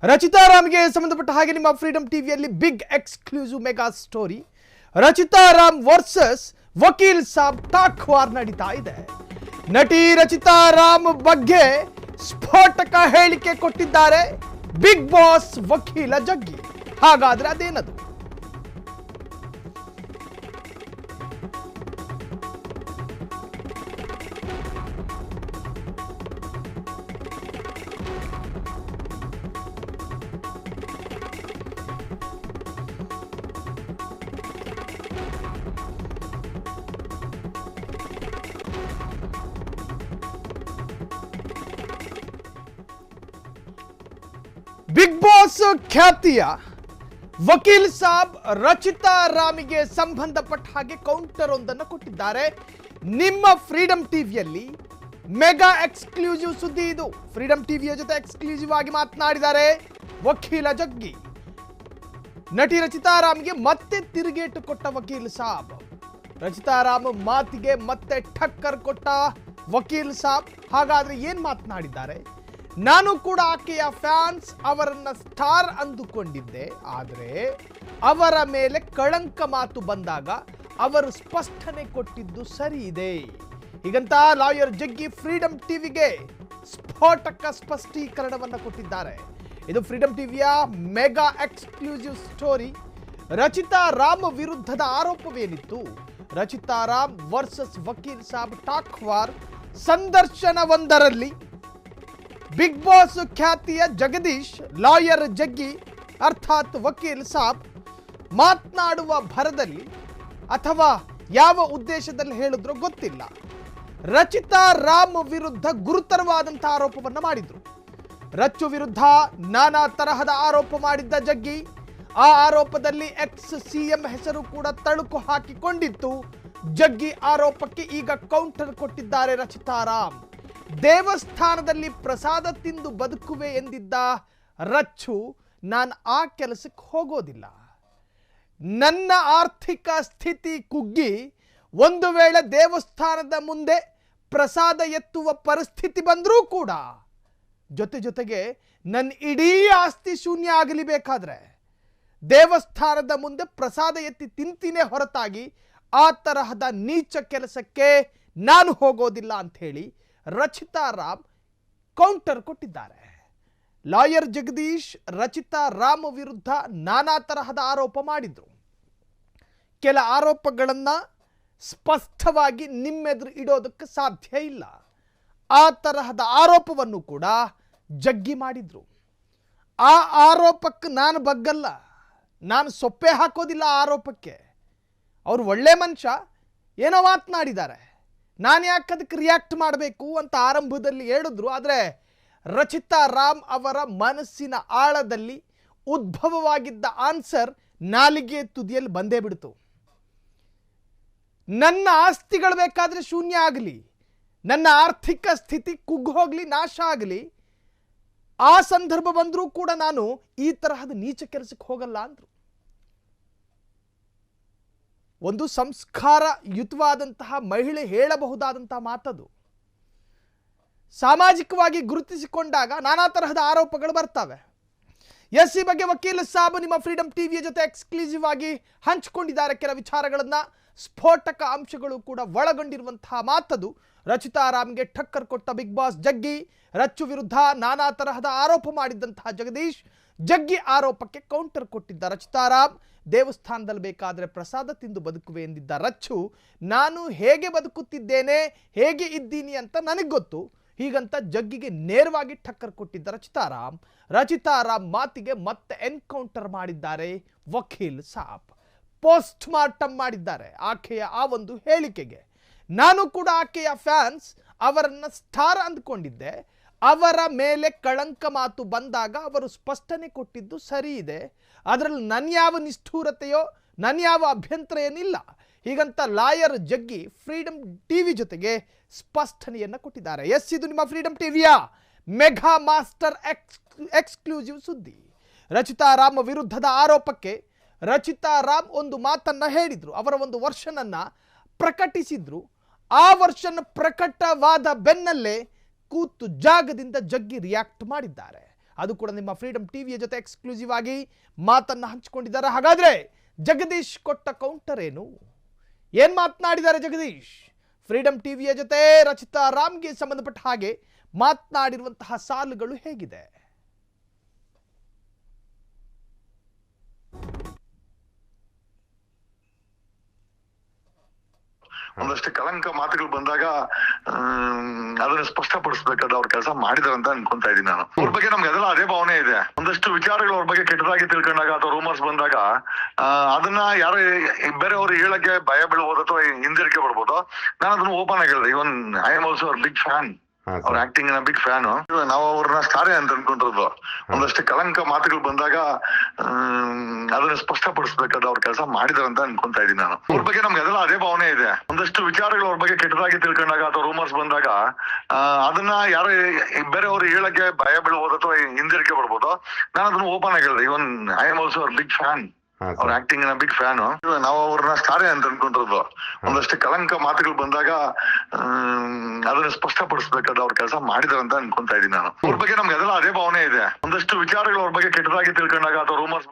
ರಚಿತಾ ರಾಮ್ಗೆ ಸಂಬಂಧಪಟ್ಟ ಹಾಗೆ ನಿಮ್ಮ ಫ್ರೀಡಮ್ ಟಿವಿಯಲ್ಲಿ big exclusive mega story Rachita Ram versus Vakeel Saab talk war ನಡೀತಾ ಇದೆ. ನಟಿ ರಚಿತಾ ರಾಮ್ ಬಗ್ಗೆ ಸ್ಫೋಟಕ ಹೇಳಿಕೆ ಕೊಟ್ಟಿದ್ದಾರೆ ಬಿಗ್ ಬಾಸ್ ವಕೀಲ ಜಗ್ಗಿ. ಹಾಗಾದ್ರೆ ಅದೇನದು? ಬಿಗ್ ಬಾಸ್ ಖ್ಯಾತಿಯ ವಕೀಲ್ ಸಾಬ್ ರಚಿತಾ ರಾಮಿಗೆ ಸಂಬಂಧಪಟ್ಟ ಹಾಗೆ ಕೌಂಟರ್ ಒಂದನ್ನು ಕೊಟ್ಟಿದ್ದಾರೆ. ನಿಮ್ಮ ಫ್ರೀಡಮ್ ಟಿವಿಯಲ್ಲಿ ಮೆಗಾ ಎಕ್ಸ್ಕ್ಲೂಸಿವ್ ಸುದ್ದಿ ಇದು. ಫ್ರೀಡಮ್ ಟಿವಿಯ ಜೊತೆ ಎಕ್ಸ್ಕ್ಲೂಸಿವ್ ಆಗಿ ಮಾತನಾಡಿದ್ದಾರೆ ವಕೀಲ ಜಗ್ಗಿ. ನಟಿ ರಚಿತಾ ರಾಮ್ಗೆ ಮತ್ತೆ ತಿರುಗೇಟು ಕೊಟ್ಟ ವಕೀಲ್ ಸಾಬ್. ರಚಿತಾ ರಾಮ್ ಮಾತಿಗೆ ಮತ್ತೆ ಠಕ್ಕರ್ ಕೊಟ್ಟ ವಕೀಲ್ ಸಾಬ್. ಹಾಗಾದ್ರೆ ಏನ್ ಮಾತನಾಡಿದ್ದಾರೆ? ನಾನು ಕೂಡ ಆಕೆಯ ಫ್ಯಾನ್ಸ್, ಅವರನ್ನ ಸ್ಟಾರ್ ಅಂದುಕೊಂಡಿದ್ದೆ. ಆದರೆ ಅವರ ಮೇಲೆ ಕಳಂಕ ಮಾತು ಬಂದಾಗ ಅವರು ಸ್ಪಷ್ಟನೆ ಕೊಟ್ಟಿದ್ದು ಸರಿ ಇದೆ. ಹೀಗಂತ ಲಾಯರ್ ಜಗ್ಗಿ ಫ್ರೀಡಮ್ ಟಿವಿಗೆ ಸ್ಫೋಟಕ ಸ್ಪಷ್ಟೀಕರಣವನ್ನು ಕೊಟ್ಟಿದ್ದಾರೆ. ಇದು ಫ್ರೀಡಮ್ ಟಿವಿಯ mega exclusive story. Rachita Ram ವಿರುದ್ಧದ ಆರೋಪವೇನಿತ್ತು? Rachita Ram versus Vakeel Saab talk war ಸಂದರ್ಶನವೊಂದರಲ್ಲಿ ಬಿಗ್ ಬಾಸ್ ಖ್ಯಾತಿಯ ಜಗದೀಶ್, ಲಾಯರ್ ಜಗ್ಗಿ ಅರ್ಥಾತ್ ವಕೀಲ್ ಸಾಬ್ ಮಾತನಾಡುವ ಭರದಲ್ಲಿ ಅಥವಾ ಯಾವ ಉದ್ದೇಶದಲ್ಲಿ ಹೇಳಿದ್ರೋ ಗೊತ್ತಿಲ್ಲ, ರಚಿತಾ ರಾಮ್ ವಿರುದ್ಧ ಗುರುತರವಾದಂತಹ ಆರೋಪವನ್ನು ಮಾಡಿದ್ರು. ರಚ್ಚು ವಿರುದ್ಧ ನಾನಾ ತರಹದ ಆರೋಪ ಮಾಡಿದ್ದ ಜಗ್ಗಿ ಆ ಆರೋಪದಲ್ಲಿ ಎಕ್ಸ್ ಸಿಎಂ ಹೆಸರು ಕೂಡ ತಳುಕು ಹಾಕಿಕೊಂಡಿತ್ತು. ಜಗ್ಗಿ ಆರೋಪಕ್ಕೆ ಈಗ ಕೌಂಟರ್ ಕೊಟ್ಟಿದ್ದಾರೆ ರಚಿತಾ ರಾಮ್. ದೇವಸ್ಥಾನದಲ್ಲಿ ಪ್ರಸಾದ ತಿಂದು ಬದುಕುವೆ ಎಂದಿದ್ದ ರಚ್ಚು, ನಾನು ಆ ಕೆಲಸಕ್ಕೆ ಹೋಗೋದಿಲ್ಲ. ನನ್ನ ಆರ್ಥಿಕ ಸ್ಥಿತಿ ಕುಗ್ಗಿ ಒಂದು ವೇಳೆ ದೇವಸ್ಥಾನದ ಮುಂದೆ ಪ್ರಸಾದ ಎತ್ತುವ ಪರಿಸ್ಥಿತಿ ಬಂದರೂ ಕೂಡ ಜೊತೆಗೆ ನನ್ನ ಇಡೀ ಆಸ್ತಿ ಶೂನ್ಯ ಆಗಲಿ ಬೇಕಾದ್ರೆ ದೇವಸ್ಥಾನದ ಮುಂದೆ ಪ್ರಸಾದ ಎತ್ತಿ ತಿಂತೀನೇ ಹೊರತಾಗಿ ಆ ತರಹದ ನೀಚ ಕೆಲಸಕ್ಕೆ ನಾನು ಹೋಗೋದಿಲ್ಲ ಅಂತ ಹೇಳಿ ರಚಿತಾ ರಾಮ್ ಕೌಂಟರ್ ಕೊಟ್ಟಿದ್ದಾರೆ. ಲಾಯರ್ ಜಗದೀಶ್ ರಚಿತಾ ರಾಮ್ ವಿರುದ್ಧ ನಾನಾ ತರಹದ ಆರೋಪ ಮಾಡಿದ್ರು. ಕೆಲ ಆರೋಪಗಳನ್ನು ಸ್ಪಷ್ಟವಾಗಿ ನಿಮ್ಮೆದುರು ಇಡೋದಕ್ಕೆ ಸಾಧ್ಯ ಇಲ್ಲ. ಆ ತರಹದ ಆರೋಪವನ್ನು ಕೂಡ ಜಗ್ಗಿ ಮಾಡಿದ್ರು. ಆ ಆರೋಪಕ್ಕೆ ನಾನು ಬಗ್ಗಲ್ಲ, ನಾನು ಸೊಪ್ಪೆ ಹಾಕೋದಿಲ್ಲ ಆ ಆರೋಪಕ್ಕೆ. ಅವರು ಒಳ್ಳೆ ಮನುಷ್ಯ, ಏನೋ ಮಾತನಾಡಿದ್ದಾರೆ, ನಾನು ಯಾಕೆ ಅದಕ್ಕೆ ರಿಯಾಕ್ಟ್ ಮಾಡಬೇಕು ಅಂತ ಆರಂಭದಲ್ಲಿ ಹೇಳಿದ್ರು. ಆದರೆ ರಚಿತಾ ರಾಮ್ ಅವರ ಮನಸ್ಸಿನ ಆಳದಲ್ಲಿ ಉದ್ಭವವಾಗಿದ್ದ ಆನ್ಸರ್ ನಾಲಿಗೆ ತುದಿಯಲ್ಲಿ ಬಂದೇ ಬಿಡ್ತು. ನನ್ನ ಆಸ್ತಿಗಳು ಬೇಕಾದರೆ ಶೂನ್ಯ ಆಗಲಿ, ನನ್ನ ಆರ್ಥಿಕ ಸ್ಥಿತಿ ಕುಗ್ಗು ಹೋಗಲಿ, ನಾಶ ಆಗಲಿ, ಆ ಸಂದರ್ಭ ಬಂದರೂ ಕೂಡ ನಾನು ಈ ತರಹದ ನೀಚ ಕೆಲಸಕ್ಕೆ ಹೋಗಲ್ಲ ಅಂದ್ರು. ಒಂದು ಸಂಸ್ಕಾರಯುತವಾದಂತಹ ಮಹಿಳೆ ಹೇಳಬಹುದಾದಂತಹ ಮಾತದು. ಸಾಮಾಜಿಕವಾಗಿ ಗುರುತಿಸಿಕೊಂಡಾಗ ನಾನಾ ತರಹದ ಆರೋಪಗಳು ಬರ್ತವೆ. ಎಸ್, ಈ ಬಗ್ಗೆ ವಕೀಲ ಸಾಬ್ ನಿಮ್ಮ ಫ್ರೀಡಮ್ ಟಿವಿಯ ಜೊತೆ ಎಕ್ಸ್ಕ್ಲೂಸಿವ್ ಆಗಿ ಹಂಚಿಕೊಂಡಿದ್ದಾರೆ ಕೆಲ ವಿಚಾರಗಳನ್ನ. ಸ್ಫೋಟಕ ಅಂಶಗಳು ಕೂಡ ಒಳಗೊಂಡಿರುವಂತಹ ಮಾತದು. ರಚಿತಾ ರಾಮ್ಗೆ ಠಕ್ಕರ್ ಕೊಟ್ಟ ಬಿಗ್ ಬಾಸ್ ಜಗ್ಗಿ, ರಚ್ಚು ವಿರುದ್ಧ ನಾನಾ ತರಹದ ಆರೋಪ ಮಾಡಿದ್ದಂತಹ ಜಗದೀಶ್, ಜಗ್ಗಿ ಆರೋಪಕ್ಕೆ ಕೌಂಟರ್ ಕೊಟ್ಟಿದ್ದ ರಚಿತಾ ರಾಮ್. ದೇವಸ್ಥಾನದಲ್ಲಿ ಬೇಕಾದರೆ ಪ್ರಸಾದ ತಿಂದು ಬದುಕುವೆ ಎಂದಿದ್ದ ರಚ್ಚು, ನಾನು ಹೇಗೆ ಬದುಕುತ್ತಿದ್ದೇನೆ, ಹೇಗೆ ಇದ್ದೀನಿ ಅಂತ ನನಗೆ ಗೊತ್ತು. ಹೀಗಂತ ಜಗ್ಗಿಗೆ ನೇರವಾಗಿ ಠಕ್ಕರ್ ಕೊಟ್ಟಿದ್ದ ರಚಿತಾ ರಾಮ್ ಮಾತಿಗೆ ಮತ್ತೆ ಎನ್ಕೌಂಟರ್ ಮಾಡಿದ್ದಾರೆ ವಕೀಲ್ ಸಾಬ್. ಪೋಸ್ಟ್ ಮಾರ್ಟಮ್ ಮಾಡಿದ್ದಾರೆ ಆಕೆಯ ಆ ಒಂದು ಹೇಳಿಕೆಗೆ. ನಾನು ಕೂಡ ಆಕೆಯ ಫ್ಯಾನ್ಸ್, ಅವರನ್ನ ಸ್ಟಾರ್ ಅಂದ್ಕೊಂಡಿದ್ದೆ. ಅವರ ಮೇಲೆ ಕಳಂಕ ಮಾತು ಬಂದಾಗ ಅವರು ಸ್ಪಷ್ಟನೆ ಕೊಟ್ಟಿದ್ದು ಸರಿ ಇದೆ. ಅದರಲ್ಲಿ ನನ್ನ ಯಾವ ನಿಷ್ಠೂರತೆಯೋ ನನ್ನ ಯಾವ ಅಭ್ಯಂತರ ಏನಿಲ್ಲ. ಹೀಗಂತ ಲಾಯರ್ ಜಗ್ಗಿ ಫ್ರೀಡಮ್ ಟಿವಿ ಜೊತೆಗೆ ಸ್ಪಷ್ಟನೆಯನ್ನು ಕೊಟ್ಟಿದ್ದಾರೆ. ಎಸ್, ಇದು ನಿಮ್ಮ ಫ್ರೀಡಮ್ ಟಿವಿಯ ಮೆಗಾ ಮಾಸ್ಟರ್ ಎಕ್ಸ್ಕ್ಲೂಸಿವ್ ಸುದ್ದಿ. ರಚಿತಾ ರಾಮ್ ವಿರುದ್ಧದ ಆರೋಪಕ್ಕೆ ರಚಿತಾ ರಾಮ್ ಒಂದು ಮಾತನ್ನ ಹೇಳಿದ್ರು, ಅವರ ಒಂದು ವರ್ಷನ್ ಅನ್ನ ಪ್ರಕಟಿಸಿದ್ರು. ಆ ವರ್ಷನ್ ಪ್ರಕಟವಾದ ಬೆನ್ನಲ್ಲೇ ಕೂತು ಜಾಗದಿಂದ ಜಗ್ಗಿ ರಿಯಾಕ್ಟ್ ಮಾಡಿದ್ದಾರೆ. ಅದು ಕೂಡ ನಿಮ್ಮ ಫ್ರೀಡಮ್ ಟಿವಿಯ ಜೊತೆ ಎಕ್ಸ್ಕ್ಲೂಸಿವ್ ಆಗಿ ಮಾತನ್ನ ಹಂಚಿಕೊಂಡಿದ್ದಾರೆ. ಹಾಗಾದ್ರೆ ಜಗದೀಶ್ ಕೊಟ್ಟ ಕೌಂಟರ್ ಏನ್ ಮಾತನಾಡಿದ್ದಾರೆ ಜಗದೀಶ್? ಫ್ರೀಡಮ್ ಟಿವಿಯ ಜೊತೆ ರಚಿತಾ ರಾಮ್ಗೆ ಸಂಬಂಧಪಟ್ಟ ಹಾಗೆ ಮಾತನಾಡಿರುವಂತಹ ಸಾಲುಗಳು ಹೇಗಿದೆ? ಒಂದಷ್ಟು ಕಳಂಕ ಮಾತುಗಳು ಬಂದಾಗ ಅದನ್ನ ಸ್ಪಷ್ಟಪಡಿಸ್ಬೇಕಾದ ಅವ್ರ ಕೆಲಸ ಮಾಡಿದಾರೆ ಅಂತ ಅನ್ಕೊಂತಾ ಇದೀನಿ ನಾನು. ಅವ್ರ ಬಗ್ಗೆ ನಮ್ಗೆ ಅದೆಲ್ಲ ಅದೇ ಭಾವನೆ ಇದೆ. ಒಂದಷ್ಟು ವಿಚಾರಗಳು ಅವ್ರ ಬಗ್ಗೆ ಕೆಟ್ಟದಾಗಿ ತಿಳ್ಕೊಂಡಾಗ ಅಥವಾ ರೂಮರ್ಸ್ ಬಂದಾಗ ಅದನ್ನ ಯಾರೋ ಬೇರೆಯವ್ರು ಹೇಳಕ್ಕೆ ಭಯ ಬೀಳ್ಬೋದು ಅಥವಾ ಹಿಂದಿರಿಕೆ ಬರ್ಬೋದು. ನಾನು ಅದನ್ನ ಓಪನ್ ಆಗಿ ಹೇಳಿದೆ. Even I am also big fan. ಅವ್ರ ಆಕ್ಟಿಂಗ್ ನ ಬಿಗ್ ಫ್ಯಾನ್. ನಾವು ಅವ್ರನ್ನ ಸ್ಟಾರೇ ಅಂತ ಅನ್ಕೊಂಡಿರೋದು. ಒಂದಷ್ಟು ಕಳಂಕ ಮಾತುಗಳು ಬಂದಾಗ ಅದನ್ನ ಸ್ಪಷ್ಟಪಡಿಸ್ಬೇಕಾದ ಅವ್ರ ಕೆಲಸ ಮಾಡಿದಾರೆ ಅಂತ ಅನ್ಕೊಂತಾ ಇದೀನಿ ನಾನು. ಅವ್ರ ಬಗ್ಗೆ ನಮ್ಗೆ ಅದೆಲ್ಲ ಅದೇ ಭಾವನೆ ಇದೆ. ಒಂದಷ್ಟು ವಿಚಾರಗಳು ಅವ್ರ ಬಗ್ಗೆ ಕೆಟ್ಟದಾಗಿ ತಿಳ್ಕೊಂಡಾಗ ಅಥವಾ ರೂಮರ್ಸ್ ಬಂದಾಗ ಅದನ್ನ ಯಾರೋ ಬೇರೆಯವ್ರು ಹೇಳಕ್ಕೆ ಭಯ ಬೀಳ್ಬೋದು ಅಥವಾ ಹಿಂದಿರಿಕೆ ಬರ್ಬೋದು. ನಾನು ಅದನ್ನ ಓಪನ್ ಆಗಿ ಹೇಳಿದೆ. Even I am also big fan. ಅವ್ರ ಆಕ್ಟಿಂಗ್ ನ ಬಿಗ್ ಫ್ಯಾನ್. ನಾವು ಅವ್ರನ್ನ ಸ್ಟಾರೇ ಅಂತ ಅನ್ಕೊಂಡಿರೋದು. ಒಂದಷ್ಟು ಕಳಂಕ ಮಾತುಗಳು ಬಂದಾಗ ಅದನ್ನ ಸ್ಪಷ್ಟಪಡಿಸ್ಬೇಕಾದ ಅವ್ರ ಕೆಲಸ ಮಾಡಿದಾರೆ ಅಂತ ಅನ್ಕೊಂತಾ ಇದೀನಿ ನಾನು. ಅವ್ರ ಬಗ್ಗೆ ನಮ್ಗೆ ಅದೆಲ್ಲ ಅದೇ ಭಾವನೆ ಇದೆ. ಒಂದಷ್ಟು ವಿಚಾರಗಳು ಅವ್ರ ಬಗ್ಗೆ ಕೆಟ್ಟದಾಗಿ ತಿಳ್ಕೊಂಡಾಗ ಅಥವಾ ರೂಮರ್ಸ್